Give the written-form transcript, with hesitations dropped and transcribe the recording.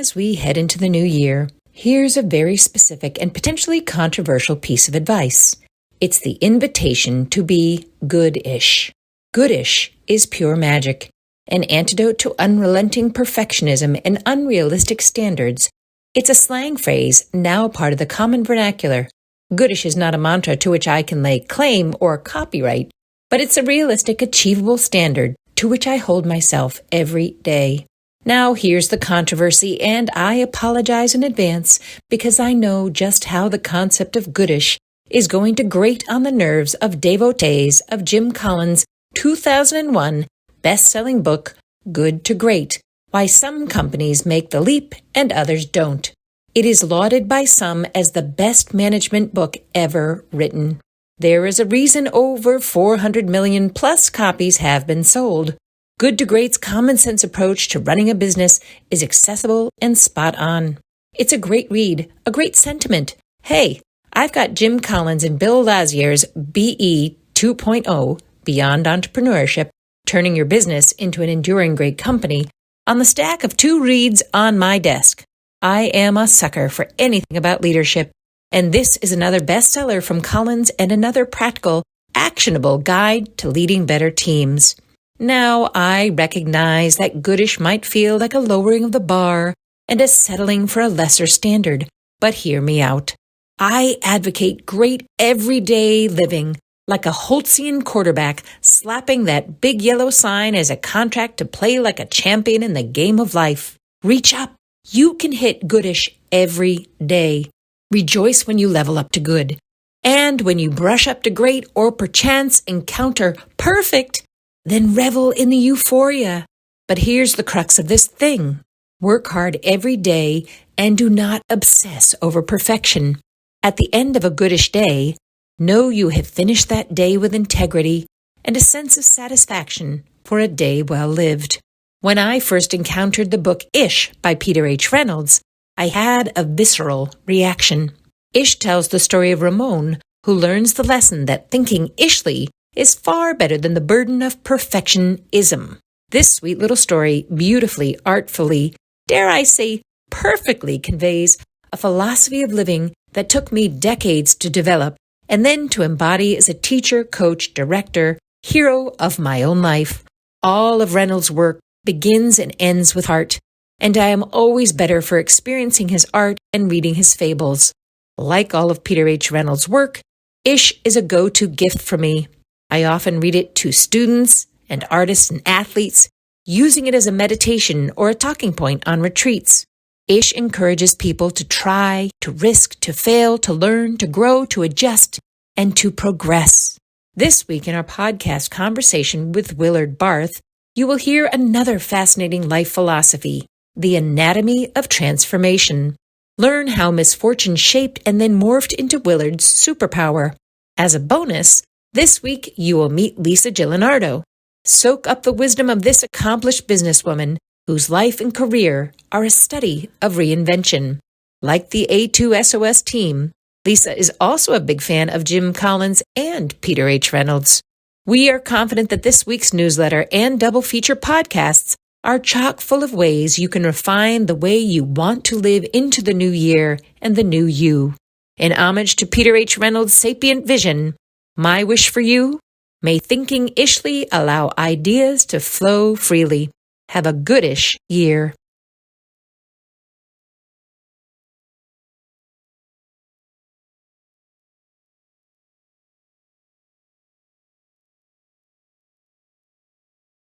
As we head into the new year, here's a very specific and potentially controversial piece of advice. It's the invitation to be goodish. Goodish is pure magic, an antidote to unrelenting perfectionism and unrealistic standards. It's a slang phrase now part of the common vernacular. Goodish is not a mantra to which I can lay claim or copyright, but it's a realistic, achievable standard to which I hold myself every day. Now here's the controversy, and I apologize in advance because I know just how the concept of goodish is going to grate on the nerves of devotees of Jim Collins' 2001 best-selling book, Good to Great, Why Some Companies Make the Leap and Others Don't. It is lauded by some as the best management book ever written. There is a reason over 400 million plus copies have been sold. Good to Great's common-sense approach to running a business is accessible and spot on. It's a great read, a great sentiment. Hey, I've got Jim Collins and Bill Lazier's BE 2.0, Beyond Entrepreneurship, Turning Your Business into an Enduring Great Company, on the stack of 2 reads on my desk. I am a sucker for anything about leadership, and this is another bestseller from Collins and another practical, actionable guide to leading better teams. Now, I recognize that goodish might feel like a lowering of the bar and a settling for a lesser standard, but hear me out. I advocate great everyday living, like a Holtzian quarterback slapping that big yellow sign as a contract to play like a champion in the game of life. Reach up. You can hit goodish every day. Rejoice when you level up to good. And when you brush up to great or perchance encounter perfect, then revel in the euphoria. But here's the crux of this thing. Work hard every day and do not obsess over perfection. At the end of a goodish day, know you have finished that day with integrity and a sense of satisfaction for a day well lived. When I first encountered the book Ish by Peter H. Reynolds, I had a visceral reaction. Ish tells the story of Ramon, who learns the lesson that thinking ishly is far better than the burden of perfectionism. This sweet little story beautifully, artfully, dare I say, perfectly conveys a philosophy of living that took me decades to develop and then to embody as a teacher, coach, director, hero of my own life. All of Reynolds' work begins and ends with art, and I am always better for experiencing his art and reading his fables. Like all of Peter H. Reynolds' work, Ish is a go-to gift for me. I often read it to students and artists and athletes, using it as a meditation or a talking point on retreats. Ish encourages people to try, to risk, to fail, to learn, to grow, to adjust, and to progress. This week in our podcast conversation with Willard Barth, you will hear another fascinating life philosophy, the anatomy of transformation. Learn how misfortune shaped and then morphed into Willard's superpower. As a bonus, this week, you will meet Lisa Gilinardo. Soak up the wisdom of this accomplished businesswoman whose life and career are a study of reinvention. Like the A2SOS team, Lisa is also a big fan of Jim Collins and Peter H. Reynolds. We are confident that this week's newsletter and double feature podcasts are chock full of ways you can refine the way you want to live into the new year and the new you. In homage to Peter H. Reynolds' sapient vision, my wish for you, may thinking ishly allow ideas to flow freely. Have a goodish year.